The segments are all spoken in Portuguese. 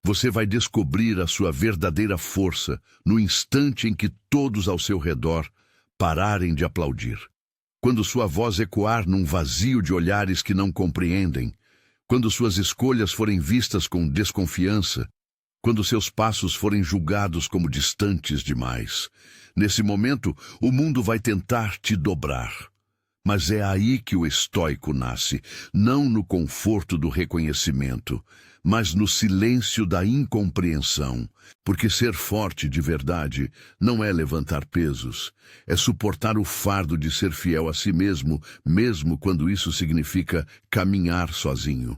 Você vai descobrir a sua verdadeira força no instante em que todos ao seu redor pararem de aplaudir. Quando sua voz ecoar num vazio de olhares que não compreendem, quando suas escolhas forem vistas com desconfiança, quando seus passos forem julgados como distantes demais. Nesse momento, o mundo vai tentar te dobrar. Mas é aí que o estoico nasce, não no conforto do reconhecimento, mas no silêncio da incompreensão, porque ser forte de verdade não é levantar pesos, é suportar o fardo de ser fiel a si mesmo, mesmo quando isso significa caminhar sozinho.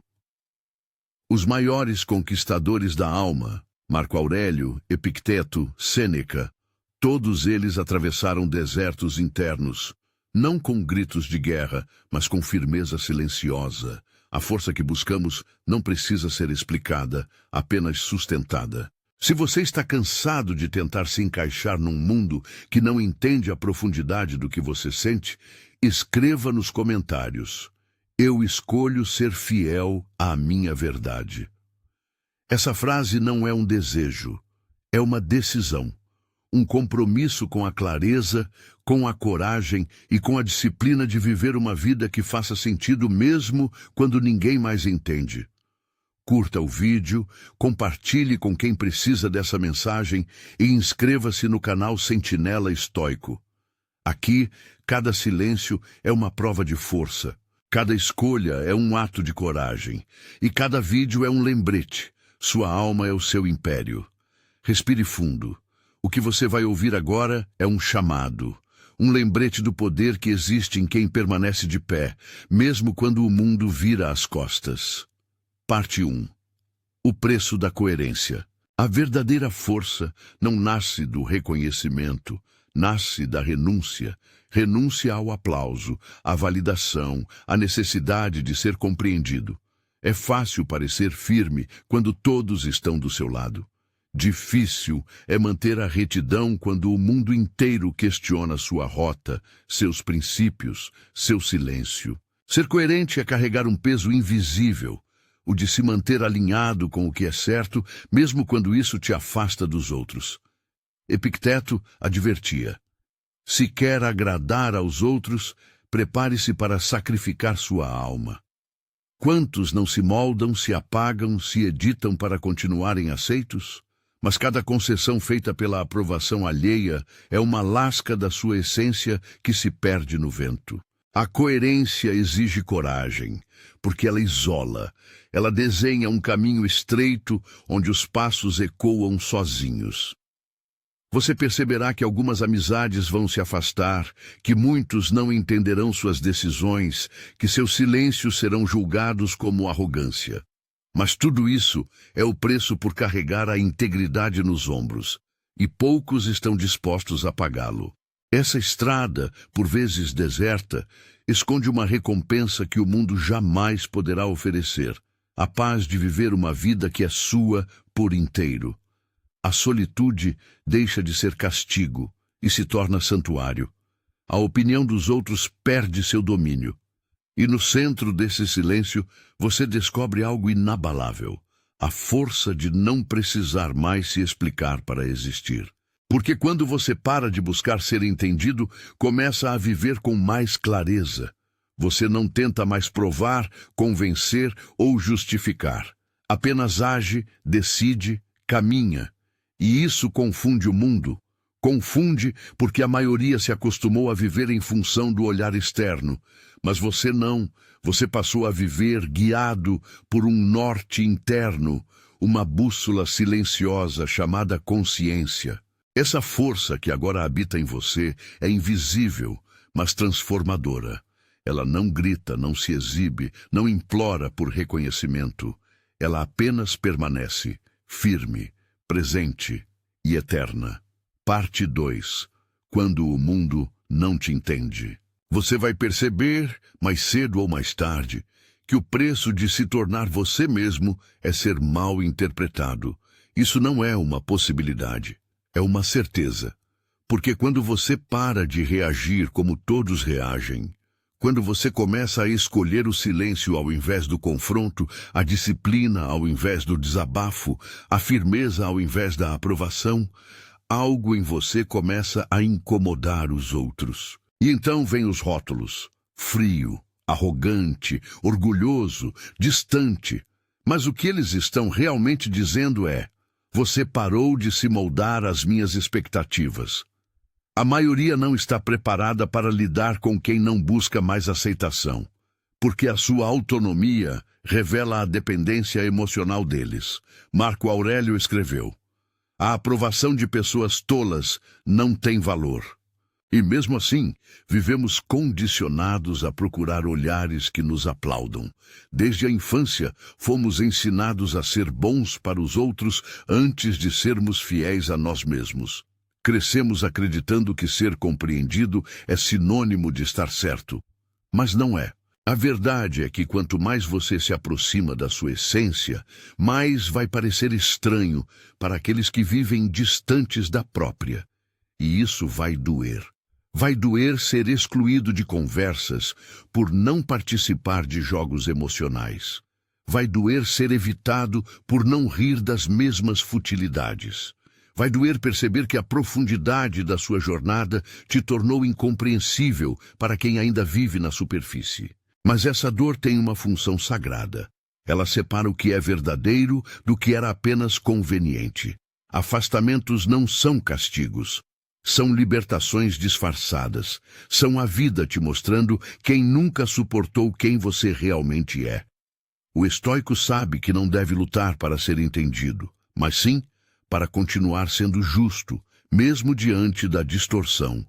Os maiores conquistadores da alma, Marco Aurélio, Epicteto, Sêneca, todos eles atravessaram desertos internos, não com gritos de guerra, mas com firmeza silenciosa. A força que buscamos não precisa ser explicada, apenas sustentada. Se você está cansado de tentar se encaixar num mundo que não entende a profundidade do que você sente, escreva nos comentários: eu escolho ser fiel à minha verdade. Essa frase não é um desejo, é uma decisão. Um compromisso com a clareza, com a coragem e com a disciplina de viver uma vida que faça sentido mesmo quando ninguém mais entende. Curta o vídeo, compartilhe com quem precisa dessa mensagem e inscreva-se no canal Sentinela Estoico. Aqui, cada silêncio é uma prova de força, cada escolha é um ato de coragem e cada vídeo é um lembrete. Sua alma é o seu império. Respire fundo. O que você vai ouvir agora é um chamado, um lembrete do poder que existe em quem permanece de pé, mesmo quando o mundo vira as costas. Parte 1. O preço da coerência. A verdadeira força não nasce do reconhecimento, nasce da renúncia. Renúncia ao aplauso, à validação, à necessidade de ser compreendido. É fácil parecer firme quando todos estão do seu lado. Difícil é manter a retidão quando o mundo inteiro questiona sua rota, seus princípios, seu silêncio. Ser coerente é carregar um peso invisível, o de se manter alinhado com o que é certo, mesmo quando isso te afasta dos outros. Epicteto advertia: se quer agradar aos outros, prepare-se para sacrificar sua alma. Quantos não se moldam, se apagam, se editam para continuarem aceitos? Mas cada concessão feita pela aprovação alheia é uma lasca da sua essência que se perde no vento. A coerência exige coragem, porque ela isola. Ela desenha um caminho estreito onde os passos ecoam sozinhos. Você perceberá que algumas amizades vão se afastar, que muitos não entenderão suas decisões, que seus silêncios serão julgados como arrogância. Mas tudo isso é o preço por carregar a integridade nos ombros, e poucos estão dispostos a pagá-lo. Essa estrada, por vezes deserta, esconde uma recompensa que o mundo jamais poderá oferecer: a paz de viver uma vida que é sua por inteiro. A solitude deixa de ser castigo e se torna santuário. A opinião dos outros perde seu domínio. E no centro desse silêncio, você descobre algo inabalável: a força de não precisar mais se explicar para existir. Porque quando você para de buscar ser entendido, começa a viver com mais clareza. Você não tenta mais provar, convencer ou justificar. Apenas age, decide, caminha. E isso confunde o mundo. Confunde porque a maioria se acostumou a viver em função do olhar externo. Mas você não. Você passou a viver guiado por um norte interno, uma bússola silenciosa chamada consciência. Essa força que agora habita em você é invisível, mas transformadora. Ela não grita, não se exibe, não implora por reconhecimento. Ela apenas permanece, firme, presente e eterna. Parte 2. Quando o mundo não te entende. Você vai perceber, mais cedo ou mais tarde, que o preço de se tornar você mesmo é ser mal interpretado. Isso não é uma possibilidade, é uma certeza. Porque quando você para de reagir como todos reagem, Quando você começa a escolher o silêncio ao invés do confronto, a disciplina ao invés do desabafo, a firmeza ao invés da aprovação, algo em você começa a incomodar os outros. E então vêm os rótulos: frio, arrogante, orgulhoso, distante. Mas o que eles estão realmente dizendo é: você parou de se moldar às minhas expectativas. A maioria não está preparada para lidar com quem não busca mais aceitação, porque a sua autonomia revela a dependência emocional deles. Marco Aurélio escreveu: a aprovação de pessoas tolas não tem valor. E mesmo assim, vivemos condicionados a procurar olhares que nos aplaudam. Desde a infância, fomos ensinados a ser bons para os outros antes de sermos fiéis a nós mesmos. Crescemos acreditando que ser compreendido é sinônimo de estar certo. Mas não é. A verdade é que quanto mais você se aproxima da sua essência, mais vai parecer estranho para aqueles que vivem distantes da própria. E isso vai doer. Vai doer ser excluído de conversas por não participar de jogos emocionais. Vai doer ser evitado por não rir das mesmas futilidades. Vai doer perceber que a profundidade da sua jornada te tornou incompreensível para quem ainda vive na superfície. Mas essa dor tem uma função sagrada. Ela separa o que é verdadeiro do que era apenas conveniente. Afastamentos não são castigos. São libertações disfarçadas. São a vida te mostrando quem nunca suportou quem você realmente é. O estoico sabe que não deve lutar para ser entendido, mas sim para continuar sendo justo, mesmo diante da distorção.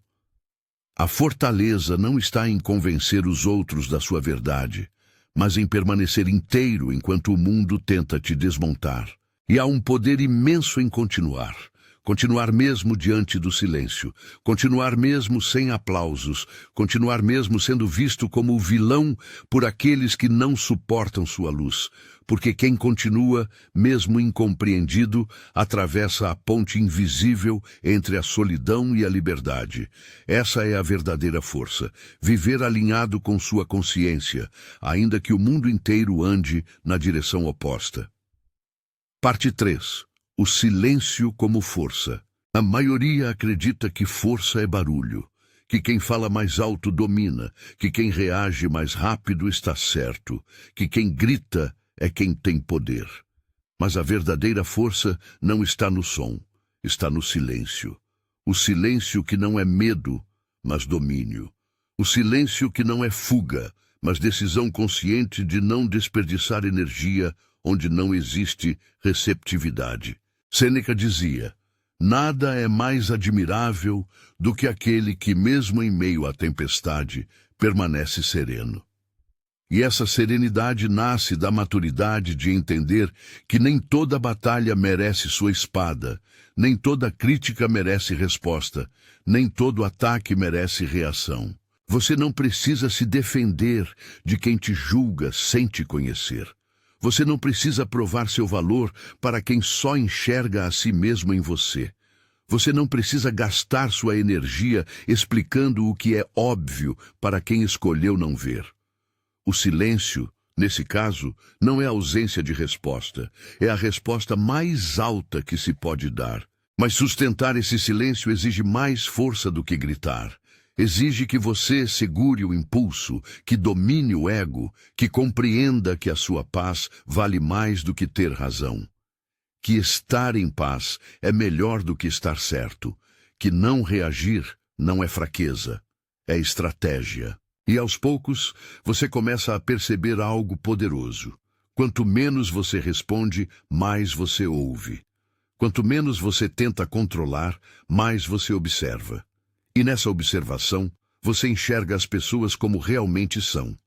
A fortaleza não está em convencer os outros da sua verdade, mas em permanecer inteiro enquanto o mundo tenta te desmontar. E há um poder imenso em continuar. Continuar mesmo diante do silêncio, continuar mesmo sem aplausos, continuar mesmo sendo visto como o vilão por aqueles que não suportam sua luz, porque quem continua, mesmo incompreendido, atravessa a ponte invisível entre a solidão e a liberdade. Essa é a verdadeira força, viver alinhado com sua consciência, ainda que o mundo inteiro ande na direção oposta. Parte 3. O silêncio como força. A maioria acredita que força é barulho, que quem fala mais alto domina, que quem reage mais rápido está certo, que quem grita é quem tem poder. Mas a verdadeira força não está no som, está no silêncio. O silêncio que não é medo, mas domínio. O silêncio que não é fuga, mas decisão consciente de não desperdiçar energia onde não existe receptividade. Sêneca dizia: nada é mais admirável do que aquele que, mesmo em meio à tempestade, permanece sereno. E essa serenidade nasce da maturidade de entender que nem toda batalha merece sua espada, nem toda crítica merece resposta, nem todo ataque merece reação. Você não precisa se defender de quem te julga sem te conhecer. Você não precisa provar seu valor para quem só enxerga a si mesmo em você. Você não precisa gastar sua energia explicando o que é óbvio para quem escolheu não ver. O silêncio, nesse caso, não é ausência de resposta. É a resposta mais alta que se pode dar. Mas sustentar esse silêncio exige mais força do que gritar. Exige que você segure o impulso, que domine o ego, que compreenda que a sua paz vale mais do que ter razão. Que estar em paz é melhor do que estar certo. Que não reagir não é fraqueza, é estratégia. E aos poucos, você começa a perceber algo poderoso. Quanto menos você responde, mais você ouve. Quanto menos você tenta controlar, mais você observa. E nessa observação, você enxerga as pessoas como realmente são,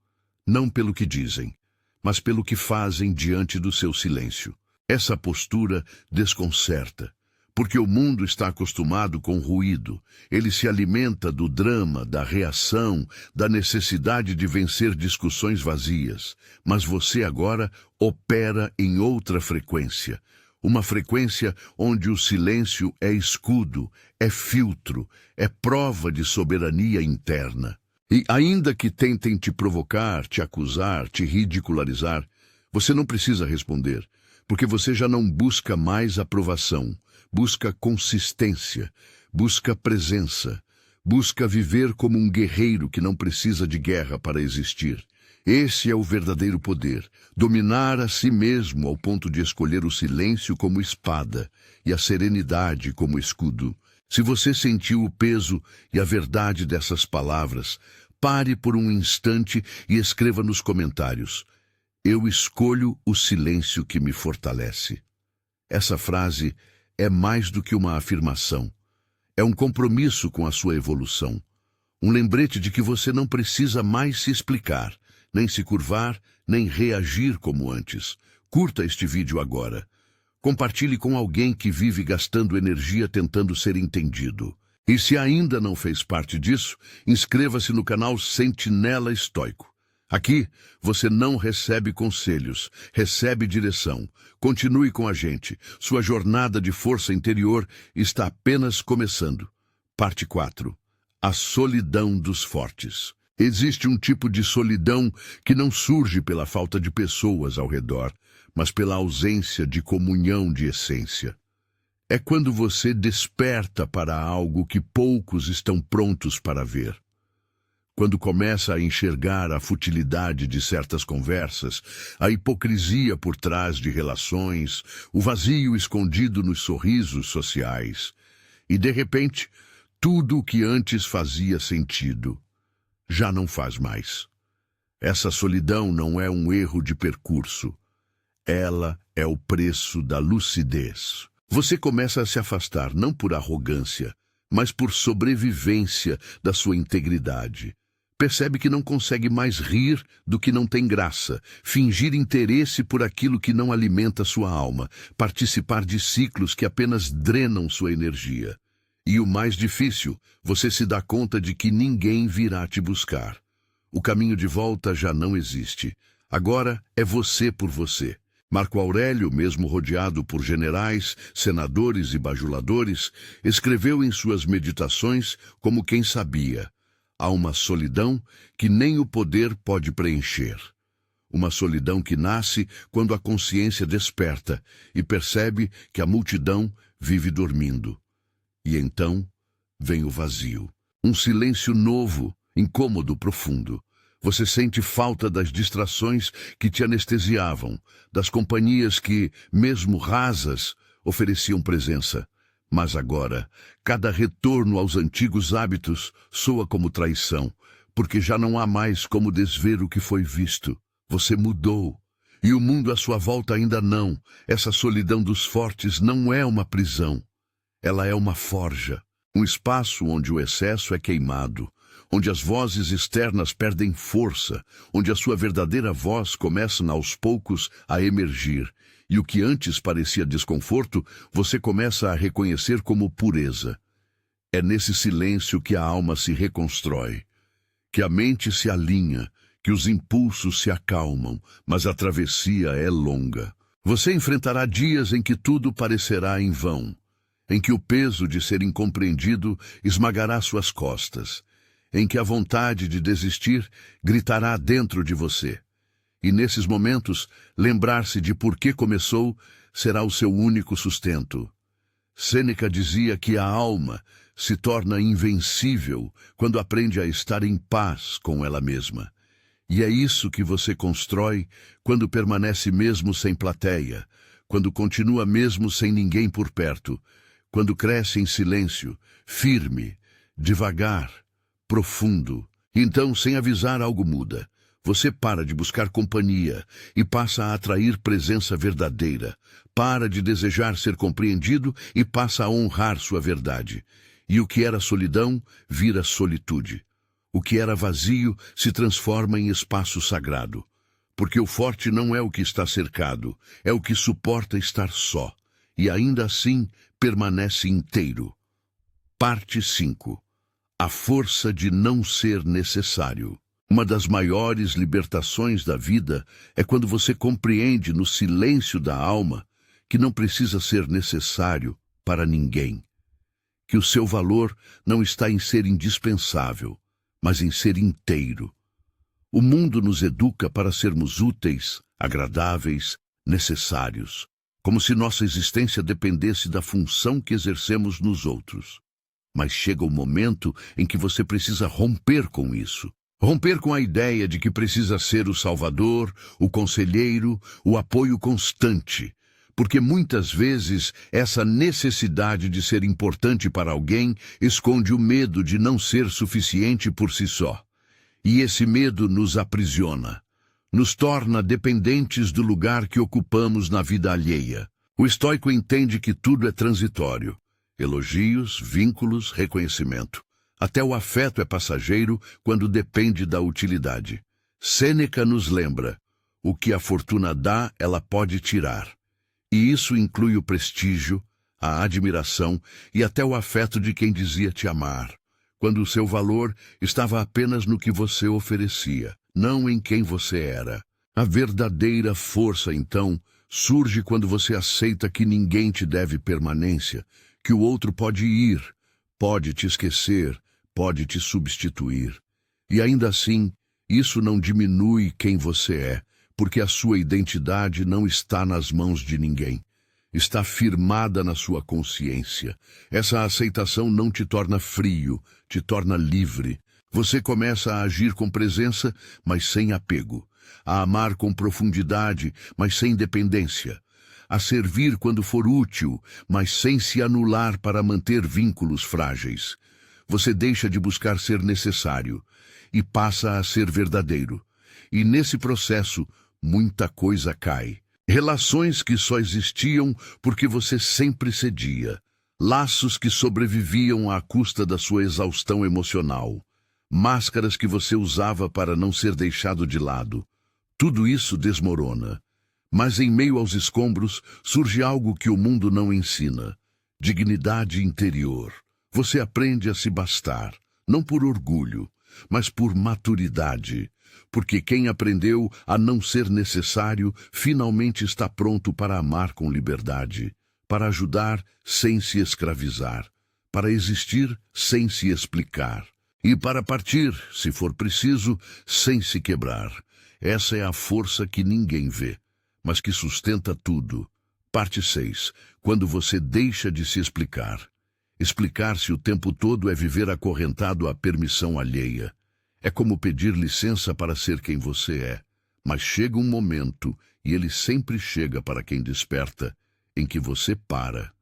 não pelo que dizem, mas pelo que fazem diante do seu silêncio. Essa postura desconcerta, porque o mundo está acostumado com ruído. Ele se alimenta do drama, da reação, da necessidade de vencer discussões vazias. Mas você agora opera em outra frequência. Uma frequência onde o silêncio é escudo, é filtro, é prova de soberania interna. E ainda que tentem te provocar, te acusar, te ridicularizar, você não precisa responder, porque você já não busca mais aprovação, busca consistência, busca presença, busca viver como um guerreiro que não precisa de guerra para existir. Esse é o verdadeiro poder, dominar a si mesmo ao ponto de escolher o silêncio como espada e a serenidade como escudo. Se você sentiu o peso e a verdade dessas palavras, pare por um instante e escreva nos comentários: eu escolho o silêncio que me fortalece. Essa frase é mais do que uma afirmação. É um compromisso com a sua evolução. Um lembrete de que você não precisa mais se explicar, nem se curvar, nem reagir como antes. Curta este vídeo agora. Compartilhe com alguém que vive gastando energia tentando ser entendido. E se ainda não fez parte disso, inscreva-se no canal Sentinela Estoico. Aqui, você não recebe conselhos, recebe direção. Continue com a gente. Sua jornada de força interior está apenas começando. Parte 4. A solidão dos fortes. Existe um tipo de solidão que não surge pela falta de pessoas ao redor, mas pela ausência de comunhão de essência. É quando você desperta para algo que poucos estão prontos para ver. Quando começa a enxergar a futilidade de certas conversas, a hipocrisia por trás de relações, o vazio escondido nos sorrisos sociais. E, de repente, tudo o que antes fazia sentido já não faz mais. Essa solidão não é um erro de percurso. Ela é o preço da lucidez. Você começa a se afastar não por arrogância, mas por sobrevivência da sua integridade. Percebe que não consegue mais rir do que não tem graça, fingir interesse por aquilo que não alimenta sua alma, participar de ciclos que apenas drenam sua energia. E o mais difícil, você se dá conta de que ninguém virá te buscar. O caminho de volta já não existe. Agora é você por você. Marco Aurélio, mesmo rodeado por generais, senadores e bajuladores, escreveu em suas meditações como quem sabia: há uma solidão que nem o poder pode preencher. Uma solidão que nasce quando a consciência desperta e percebe que a multidão vive dormindo. E então vem o vazio. Um silêncio novo, incômodo, profundo. Você sente falta das distrações que te anestesiavam, das companhias que, mesmo rasas, ofereciam presença. Mas agora, cada retorno aos antigos hábitos soa como traição, porque já não há mais como desver o que foi visto. Você mudou, e o mundo à sua volta ainda não. Essa solidão dos fortes não é uma prisão. Ela é uma forja, um espaço onde o excesso é queimado, onde as vozes externas perdem força, onde a sua verdadeira voz começa aos poucos a emergir, e o que antes parecia desconforto, você começa a reconhecer como pureza. É nesse silêncio que a alma se reconstrói, que a mente se alinha, que os impulsos se acalmam, mas a travessia é longa. Você enfrentará dias em que tudo parecerá em vão, em que o peso de ser incompreendido esmagará suas costas, em que a vontade de desistir gritará dentro de você. E nesses momentos, lembrar-se de por que começou será o seu único sustento. Sêneca dizia que a alma se torna invencível quando aprende a estar em paz com ela mesma. E é isso que você constrói quando permanece mesmo sem plateia, quando continua mesmo sem ninguém por perto, quando cresce em silêncio, firme, devagar, profundo. Então, sem avisar, algo muda. Você para de buscar companhia e passa a atrair presença verdadeira. Para de desejar ser compreendido e passa a honrar sua verdade. E o que era solidão vira solitude. O que era vazio se transforma em espaço sagrado. Porque o forte não é o que está cercado, é o que suporta estar só. E ainda assim permanece inteiro. Parte 5. A força de não ser necessário. Uma das maiores libertações da vida é quando você compreende no silêncio da alma que não precisa ser necessário para ninguém. Que o seu valor não está em ser indispensável, mas em ser inteiro. O mundo nos educa para sermos úteis, agradáveis, necessários, como se nossa existência dependesse da função que exercemos nos outros. Mas chega o momento em que você precisa romper com isso. Romper com a ideia de que precisa ser o salvador, o conselheiro, o apoio constante. Porque muitas vezes essa necessidade de ser importante para alguém esconde o medo de não ser suficiente por si só. E esse medo nos aprisiona, nos torna dependentes do lugar que ocupamos na vida alheia. O estoico entende que tudo é transitório. Elogios, vínculos, reconhecimento. Até o afeto é passageiro quando depende da utilidade. Sêneca nos lembra: o que a fortuna dá, ela pode tirar. E isso inclui o prestígio, a admiração e até o afeto de quem dizia te amar, quando o seu valor estava apenas no que você oferecia, não em quem você era. A verdadeira força, então, surge quando você aceita que ninguém te deve permanência, que o outro pode ir, pode te esquecer, pode te substituir. E ainda assim, isso não diminui quem você é, porque a sua identidade não está nas mãos de ninguém. Está firmada na sua consciência. Essa aceitação não te torna frio, te torna livre. Você começa a agir com presença, mas sem apego. A amar com profundidade, mas sem dependência. A servir quando for útil, mas sem se anular para manter vínculos frágeis. Você deixa de buscar ser necessário e passa a ser verdadeiro. E nesse processo, muita coisa cai. Relações que só existiam porque você sempre cedia. Laços que sobreviviam à custa da sua exaustão emocional. Máscaras que você usava para não ser deixado de lado. Tudo isso desmorona. Mas em meio aos escombros surge algo que o mundo não ensina. Dignidade interior. Você aprende a se bastar, não por orgulho, mas por maturidade. Porque quem aprendeu a não ser necessário finalmente está pronto para amar com liberdade, para ajudar sem se escravizar, para existir sem se explicar e para partir, se for preciso, sem se quebrar. Essa é a força que ninguém vê, mas que sustenta tudo. Parte 6. Quando você deixa de se explicar. Explicar-se o tempo todo é viver acorrentado à permissão alheia. É como pedir licença para ser quem você é. Mas chega um momento, e ele sempre chega para quem desperta, em que você para.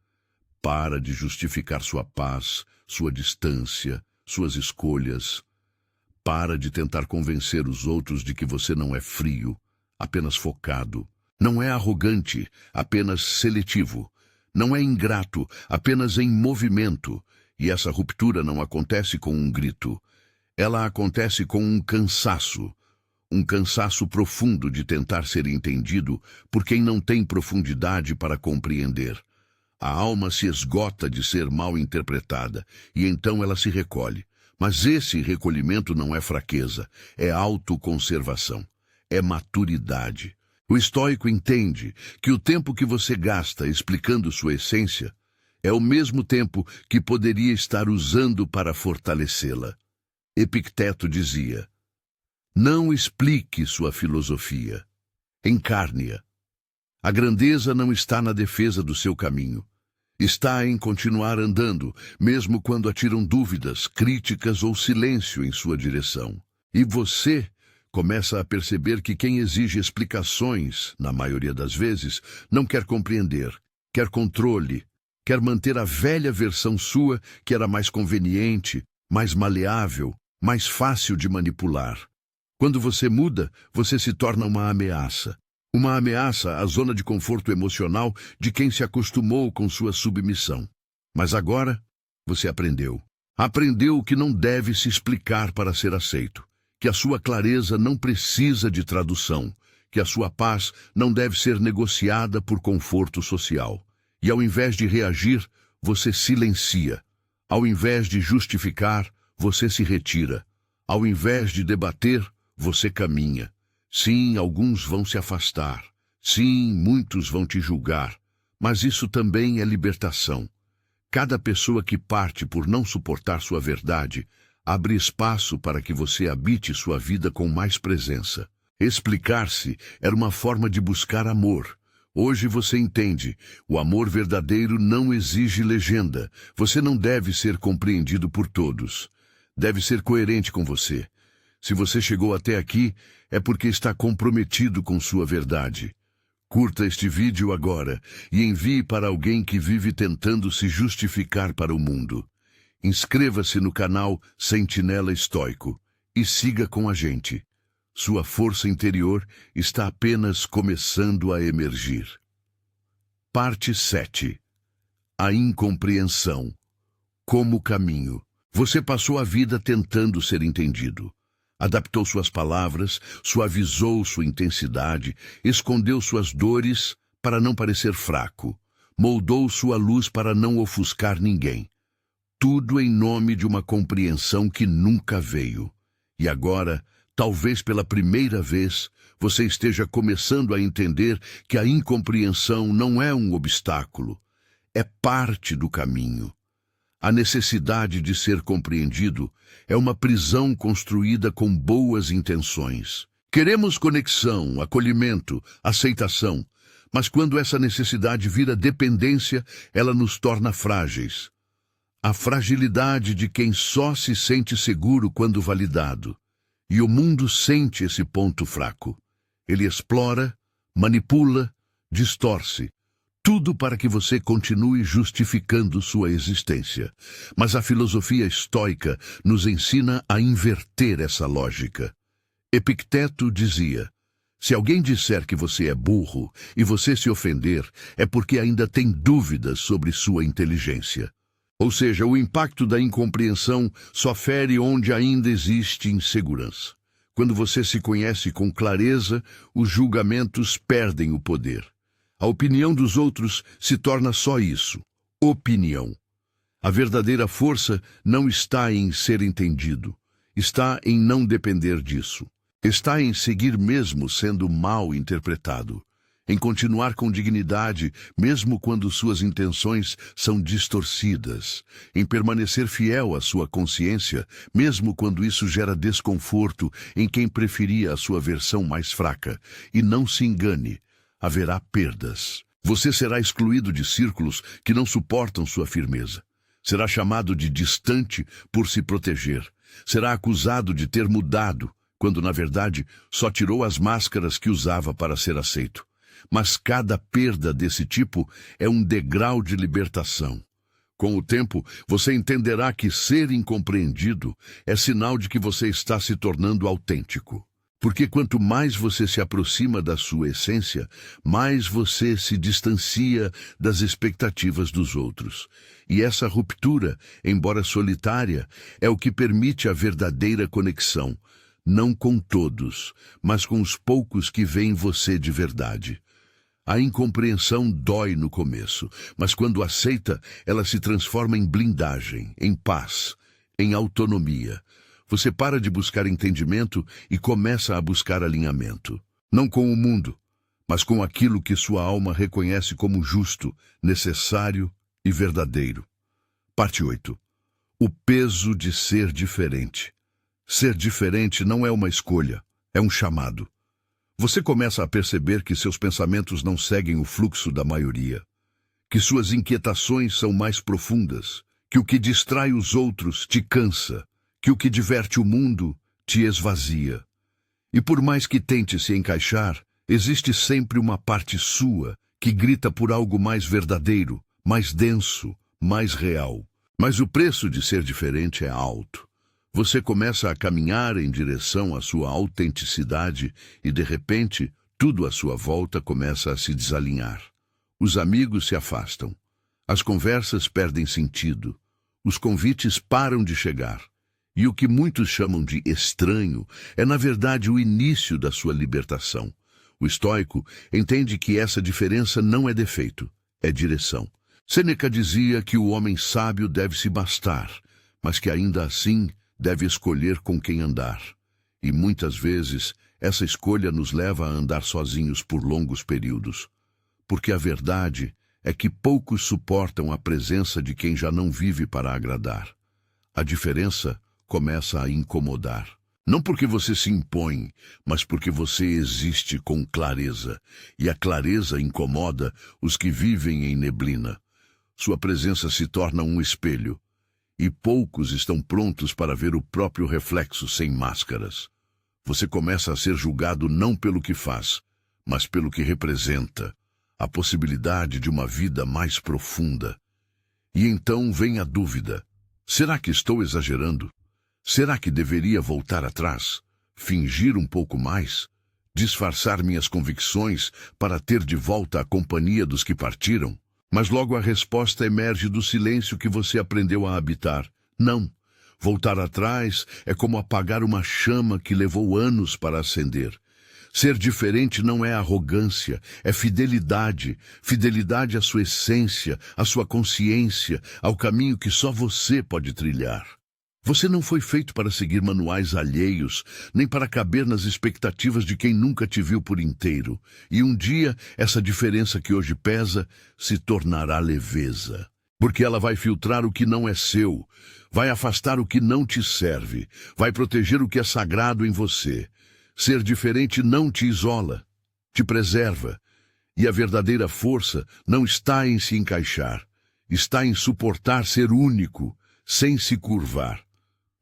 Para de justificar sua paz, sua distância, suas escolhas. Para de tentar convencer os outros de que você não é frio, apenas focado. Não é arrogante, apenas seletivo. Não é ingrato, apenas em movimento. E essa ruptura não acontece com um grito. Ela acontece com um cansaço profundo de tentar ser entendido por quem não tem profundidade para compreender. A alma se esgota de ser mal interpretada, e então ela se recolhe. Mas esse recolhimento não é fraqueza, é autoconservação, é maturidade. O estoico entende que o tempo que você gasta explicando sua essência é o mesmo tempo que poderia estar usando para fortalecê-la. Epicteto dizia: não explique sua filosofia, encarne-a. A grandeza não está na defesa do seu caminho. Está em continuar andando, mesmo quando atiram dúvidas, críticas ou silêncio em sua direção. E você começa a perceber que quem exige explicações, na maioria das vezes, não quer compreender, quer controle, quer manter a velha versão sua que era mais conveniente, mais maleável, mais fácil de manipular. Quando você muda, você se torna uma ameaça. Uma ameaça à zona de conforto emocional de quem se acostumou com sua submissão. Mas agora, você aprendeu. Aprendeu que não deve se explicar para ser aceito. Que a sua clareza não precisa de tradução. Que a sua paz não deve ser negociada por conforto social. E ao invés de reagir, você silencia. Ao invés de justificar, você se retira. Ao invés de debater, você caminha. Sim, alguns vão se afastar. Sim, muitos vão te julgar. Mas isso também é libertação. Cada pessoa que parte por não suportar sua verdade, abre espaço para que você habite sua vida com mais presença. Explicar-se era uma forma de buscar amor. Hoje você entende, o amor verdadeiro não exige legenda. Você não deve ser compreendido por todos. Deve ser coerente com você. Se você chegou até aqui, é porque está comprometido com sua verdade. Curta este vídeo agora e envie para alguém que vive tentando se justificar para o mundo. Inscreva-se no canal Sentinela Estoico e siga com a gente. Sua força interior está apenas começando a emergir. Parte 7. A incompreensão. Como caminho. Você passou a vida tentando ser entendido. Adaptou suas palavras, suavizou sua intensidade, escondeu suas dores para não parecer fraco, moldou sua luz para não ofuscar ninguém. Tudo em nome de uma compreensão que nunca veio. E agora, talvez pela primeira vez, você esteja começando a entender que a incompreensão não é um obstáculo, é parte do caminho. A necessidade de ser compreendido é uma prisão construída com boas intenções. Queremos conexão, acolhimento, aceitação, mas quando essa necessidade vira dependência, ela nos torna frágeis. A fragilidade de quem só se sente seguro quando validado. E o mundo sente esse ponto fraco. Ele explora, manipula, distorce. Tudo para que você continue justificando sua existência. Mas a filosofia estoica nos ensina a inverter essa lógica. Epicteto dizia: se alguém disser que você é burro e você se ofender, é porque ainda tem dúvidas sobre sua inteligência. Ou seja, o impacto da incompreensão só fere onde ainda existe insegurança. Quando você se conhece com clareza, os julgamentos perdem o poder. A opinião dos outros se torna só isso, opinião. A verdadeira força não está em ser entendido, está em não depender disso. Está em seguir mesmo sendo mal interpretado, em continuar com dignidade mesmo quando suas intenções são distorcidas, em permanecer fiel à sua consciência mesmo quando isso gera desconforto em quem preferia a sua versão mais fraca. E não se engane. Haverá perdas. Você será excluído de círculos que não suportam sua firmeza. Será chamado de distante por se proteger. Será acusado de ter mudado, quando na verdade só tirou as máscaras que usava para ser aceito. Mas cada perda desse tipo é um degrau de libertação. Com o tempo, você entenderá que ser incompreendido é sinal de que você está se tornando autêntico. Porque quanto mais você se aproxima da sua essência, mais você se distancia das expectativas dos outros. E essa ruptura, embora solitária, é o que permite a verdadeira conexão, não com todos, mas com os poucos que veem você de verdade. A incompreensão dói no começo, mas quando aceita, ela se transforma em blindagem, em paz, em autonomia. Você para de buscar entendimento e começa a buscar alinhamento. Não com o mundo, mas com aquilo que sua alma reconhece como justo, necessário e verdadeiro. Parte 8. O peso de ser diferente. Ser diferente não é uma escolha, é um chamado. Você começa a perceber que seus pensamentos não seguem o fluxo da maioria, que suas inquietações são mais profundas, que o que distrai os outros te cansa, que o que diverte o mundo te esvazia. E por mais que tente se encaixar, existe sempre uma parte sua que grita por algo mais verdadeiro, mais denso, mais real. Mas o preço de ser diferente é alto. Você começa a caminhar em direção à sua autenticidade e, de repente, tudo à sua volta começa a se desalinhar. Os amigos se afastam. As conversas perdem sentido. Os convites param de chegar. E o que muitos chamam de estranho é, na verdade, o início da sua libertação. O estoico entende que essa diferença não é defeito, é direção. Sêneca dizia que o homem sábio deve se bastar, mas que ainda assim deve escolher com quem andar. E muitas vezes essa escolha nos leva a andar sozinhos por longos períodos. Porque a verdade é que poucos suportam a presença de quem já não vive para agradar. A diferença começa a incomodar. Não porque você se impõe, mas porque você existe com clareza. E a clareza incomoda os que vivem em neblina. Sua presença se torna um espelho. E poucos estão prontos para ver o próprio reflexo sem máscaras. Você começa a ser julgado não pelo que faz, mas pelo que representa. A possibilidade de uma vida mais profunda. E então vem a dúvida. Será que estou exagerando? Será que deveria voltar atrás? Fingir um pouco mais? Disfarçar minhas convicções para ter de volta a companhia dos que partiram? Mas logo a resposta emerge do silêncio que você aprendeu a habitar. Não. Voltar atrás é como apagar uma chama que levou anos para acender. Ser diferente não é arrogância, é fidelidade. Fidelidade à sua essência, à sua consciência, ao caminho que só você pode trilhar. Você não foi feito para seguir manuais alheios, nem para caber nas expectativas de quem nunca te viu por inteiro. E um dia, essa diferença que hoje pesa se tornará leveza. Porque ela vai filtrar o que não é seu, vai afastar o que não te serve, vai proteger o que é sagrado em você. Ser diferente não te isola, te preserva. E a verdadeira força não está em se encaixar, está em suportar ser único, sem se curvar.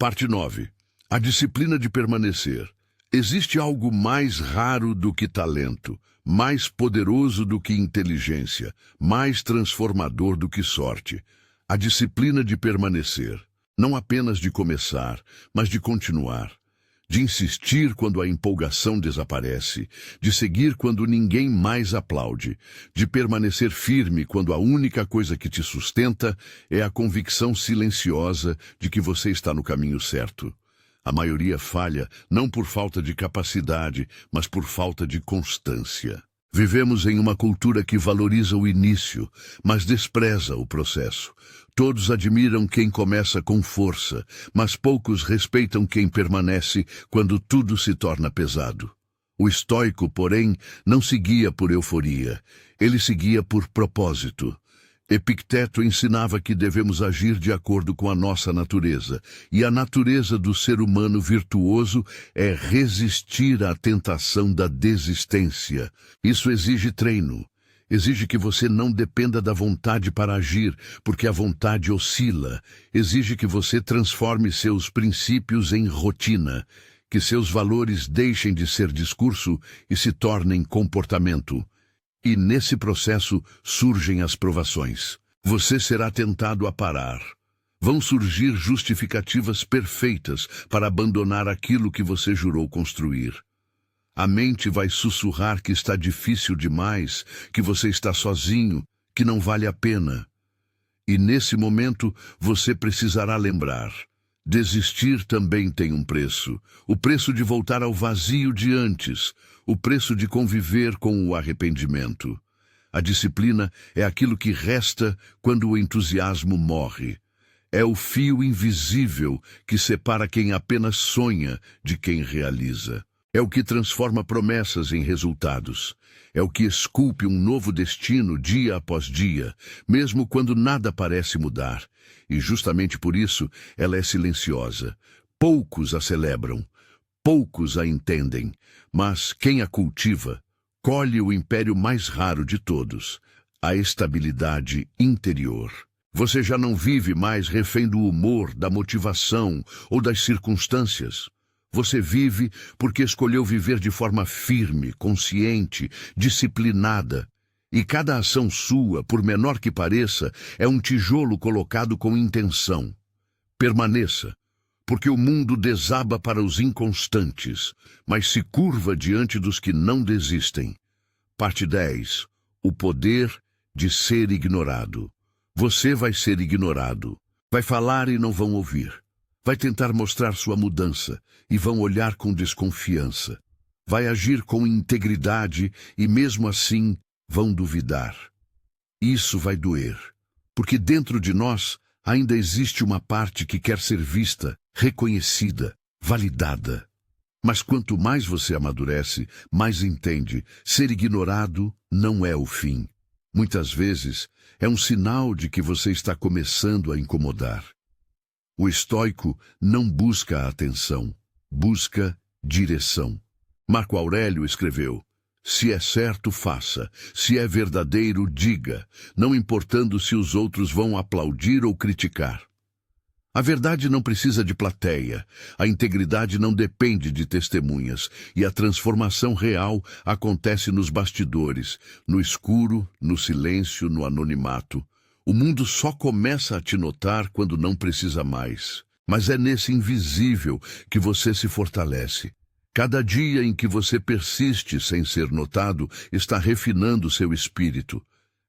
Parte 9. A disciplina de permanecer. Existe algo mais raro do que talento, mais poderoso do que inteligência, mais transformador do que sorte. A disciplina de permanecer. Não apenas de começar, mas de continuar. De insistir quando a empolgação desaparece, de seguir quando ninguém mais aplaude, de permanecer firme quando a única coisa que te sustenta é a convicção silenciosa de que você está no caminho certo. A maioria falha não por falta de capacidade, mas por falta de constância. Vivemos em uma cultura que valoriza o início, mas despreza o processo. Todos admiram quem começa com força, mas poucos respeitam quem permanece quando tudo se torna pesado. O estoico, porém, não seguia por euforia, ele seguia por propósito. Epicteto ensinava que devemos agir de acordo com a nossa natureza, e a natureza do ser humano virtuoso é resistir à tentação da desistência. Isso exige treino. Exige que você não dependa da vontade para agir, porque a vontade oscila. Exige que você transforme seus princípios em rotina, que seus valores deixem de ser discurso e se tornem comportamento. E nesse processo surgem as provações. Você será tentado a parar. Vão surgir justificativas perfeitas para abandonar aquilo que você jurou construir. A mente vai sussurrar que está difícil demais, que você está sozinho, que não vale a pena. E nesse momento você precisará lembrar. Desistir também tem um preço. O preço de voltar ao vazio de antes. O preço de conviver com o arrependimento. A disciplina é aquilo que resta quando o entusiasmo morre. É o fio invisível que separa quem apenas sonha de quem realiza. É o que transforma promessas em resultados. É o que esculpe um novo destino dia após dia, mesmo quando nada parece mudar. E justamente por isso ela é silenciosa. Poucos a celebram, poucos a entendem, mas quem a cultiva colhe o império mais raro de todos, a estabilidade interior. Você já não vive mais refém do humor, da motivação ou das circunstâncias. Você vive porque escolheu viver de forma firme, consciente, disciplinada. E cada ação sua, por menor que pareça, é um tijolo colocado com intenção. Permaneça, porque o mundo desaba para os inconstantes, mas se curva diante dos que não desistem. Parte 10. O poder de ser ignorado. Você vai ser ignorado. Vai falar e não vão ouvir. Vai tentar mostrar sua mudança e vão olhar com desconfiança. Vai agir com integridade e mesmo assim vão duvidar. Isso vai doer, porque dentro de nós ainda existe uma parte que quer ser vista, reconhecida, validada. Mas quanto mais você amadurece, mais entende, ser ignorado não é o fim. Muitas vezes é um sinal de que você está começando a incomodar. O estoico não busca a atenção, busca direção. Marco Aurélio escreveu: se é certo, faça. Se é verdadeiro, diga, não importando se os outros vão aplaudir ou criticar. A verdade não precisa de plateia, a integridade não depende de testemunhas, e a transformação real acontece nos bastidores, no escuro, no silêncio, no anonimato. O mundo só começa a te notar quando não precisa mais. Mas é nesse invisível que você se fortalece. Cada dia em que você persiste sem ser notado está refinando seu espírito.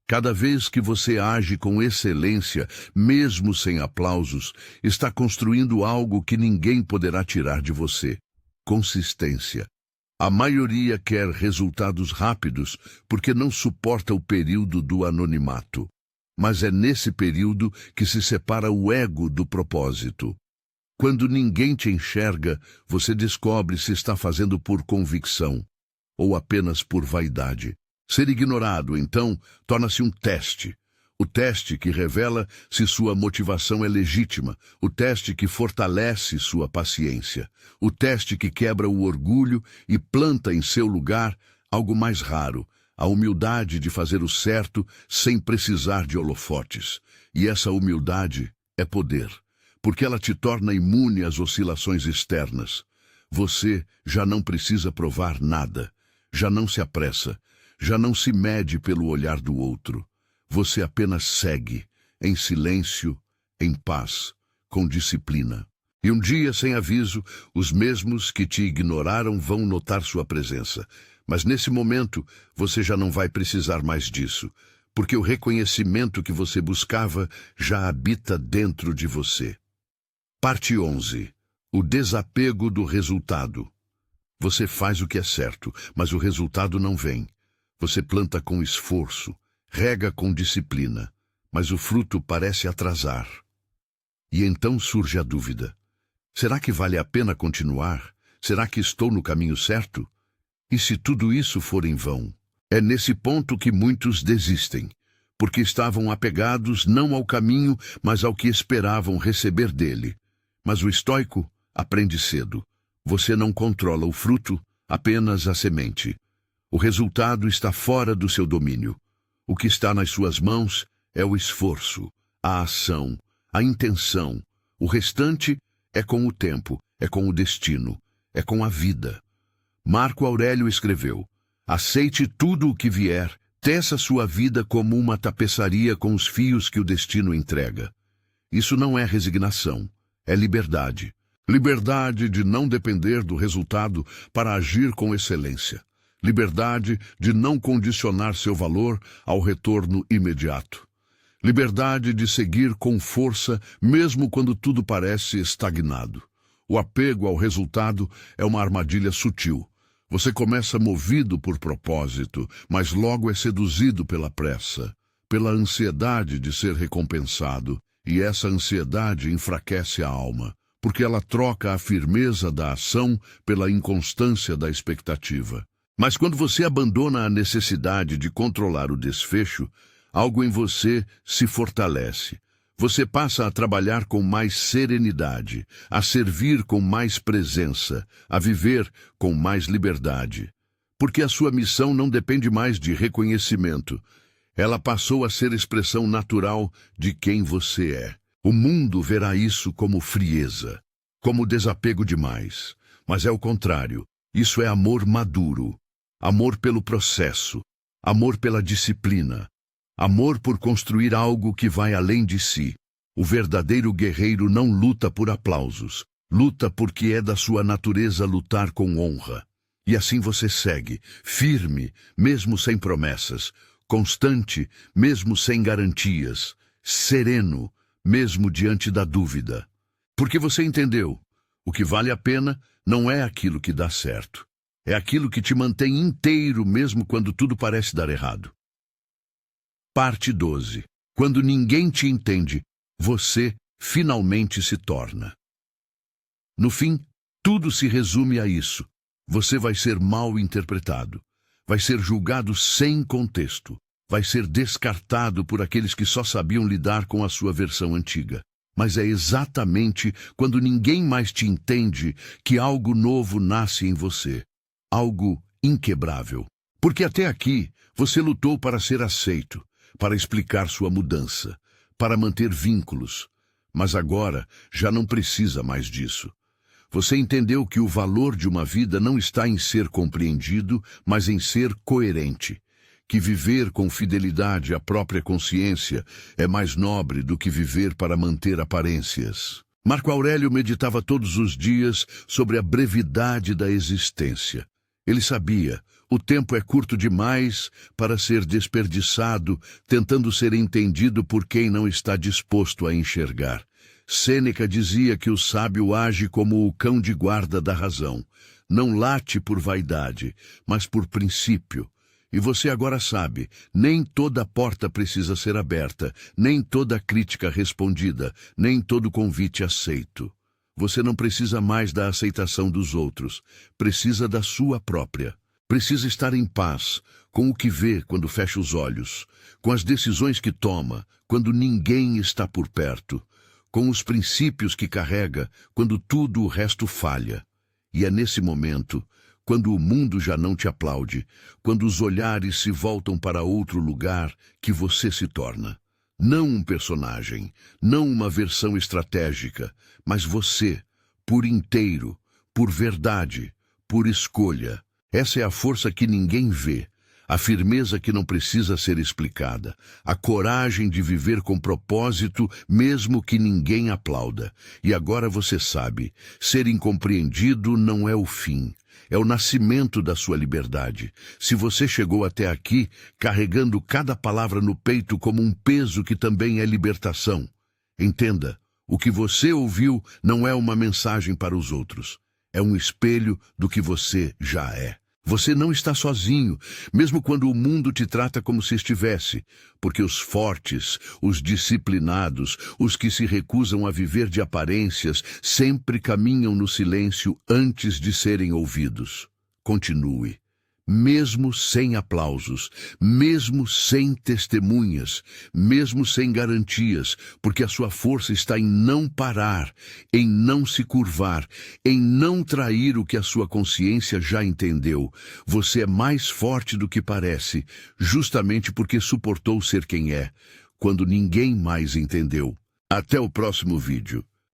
Cada vez que você age com excelência, mesmo sem aplausos, está construindo algo que ninguém poderá tirar de você. Consistência. A maioria quer resultados rápidos porque não suporta o período do anonimato. Mas é nesse período que se separa o ego do propósito. Quando ninguém te enxerga, você descobre se está fazendo por convicção ou apenas por vaidade. Ser ignorado, então, torna-se um teste. O teste que revela se sua motivação é legítima. O teste que fortalece sua paciência. O teste que quebra o orgulho e planta em seu lugar algo mais raro. A humildade de fazer o certo sem precisar de holofotes. E essa humildade é poder, porque ela te torna imune às oscilações externas. Você já não precisa provar nada. Já não se apressa. Já não se mede pelo olhar do outro. Você apenas segue, em silêncio, em paz, com disciplina. E um dia, sem aviso, os mesmos que te ignoraram vão notar sua presença. Mas nesse momento, você já não vai precisar mais disso, porque o reconhecimento que você buscava já habita dentro de você. Parte 11. O desapego do resultado. Você faz o que é certo, mas o resultado não vem. Você planta com esforço, rega com disciplina, mas o fruto parece atrasar. E então surge a dúvida. Será que vale a pena continuar? Será que estou no caminho certo? E se tudo isso for em vão? É nesse ponto que muitos desistem, porque estavam apegados não ao caminho, mas ao que esperavam receber dele. Mas o estoico aprende cedo. Você não controla o fruto, apenas a semente. O resultado está fora do seu domínio. O que está nas suas mãos é o esforço, a ação, a intenção. O restante é com o tempo, é com o destino, é com a vida. Marco Aurélio escreveu: aceite tudo o que vier, teça sua vida como uma tapeçaria com os fios que o destino entrega. Isso não é resignação, é liberdade. Liberdade de não depender do resultado para agir com excelência. Liberdade de não condicionar seu valor ao retorno imediato. Liberdade de seguir com força, mesmo quando tudo parece estagnado. O apego ao resultado é uma armadilha sutil. Você começa movido por propósito, mas logo é seduzido pela pressa, pela ansiedade de ser recompensado, e essa ansiedade enfraquece a alma, porque ela troca a firmeza da ação pela inconstância da expectativa. Mas quando você abandona a necessidade de controlar o desfecho, algo em você se fortalece. Você passa a trabalhar com mais serenidade, a servir com mais presença, a viver com mais liberdade. Porque a sua missão não depende mais de reconhecimento. Ela passou a ser expressão natural de quem você é. O mundo verá isso como frieza, como desapego demais. Mas é o contrário. Isso é amor maduro. Amor pelo processo, amor pela disciplina, amor por construir algo que vai além de si. O verdadeiro guerreiro não luta por aplausos, luta porque é da sua natureza lutar com honra. E assim você segue, firme, mesmo sem promessas, constante, mesmo sem garantias, sereno, mesmo diante da dúvida. Porque você entendeu, o que vale a pena não é aquilo que dá certo. É aquilo que te mantém inteiro mesmo quando tudo parece dar errado. Parte 12. Quando ninguém te entende, você finalmente se torna. No fim, tudo se resume a isso. Você vai ser mal interpretado. Vai ser julgado sem contexto. Vai ser descartado por aqueles que só sabiam lidar com a sua versão antiga. Mas é exatamente quando ninguém mais te entende que algo novo nasce em você. Algo inquebrável. Porque até aqui você lutou para ser aceito, para explicar sua mudança, para manter vínculos. Mas agora já não precisa mais disso. Você entendeu que o valor de uma vida não está em ser compreendido, mas em ser coerente. Que viver com fidelidade à própria consciência é mais nobre do que viver para manter aparências. Marco Aurélio meditava todos os dias sobre a brevidade da existência. Ele sabia, o tempo é curto demais para ser desperdiçado, tentando ser entendido por quem não está disposto a enxergar. Sêneca dizia que o sábio age como o cão de guarda da razão. Não late por vaidade, mas por princípio. E você agora sabe, nem toda porta precisa ser aberta, nem toda crítica respondida, nem todo convite aceito. Você não precisa mais da aceitação dos outros, precisa da sua própria. Precisa estar em paz com o que vê quando fecha os olhos, com as decisões que toma quando ninguém está por perto, com os princípios que carrega quando tudo o resto falha. E é nesse momento, quando o mundo já não te aplaude, quando os olhares se voltam para outro lugar, que você se torna. Não um personagem, não uma versão estratégica, mas você, por inteiro, por verdade, por escolha. Essa é a força que ninguém vê, a firmeza que não precisa ser explicada, a coragem de viver com propósito, mesmo que ninguém aplauda. E agora você sabe, ser incompreendido não é o fim. É o nascimento da sua liberdade. Se você chegou até aqui, carregando cada palavra no peito como um peso que também é libertação, entenda, o que você ouviu não é uma mensagem para os outros. É um espelho do que você já é. Você não está sozinho, mesmo quando o mundo te trata como se estivesse, porque os fortes, os disciplinados, os que se recusam a viver de aparências, sempre caminham no silêncio antes de serem ouvidos. Continue. Mesmo sem aplausos, mesmo sem testemunhas, mesmo sem garantias, porque a sua força está em não parar, em não se curvar, em não trair o que a sua consciência já entendeu. Você é mais forte do que parece, justamente porque suportou ser quem é, quando ninguém mais entendeu. Até o próximo vídeo.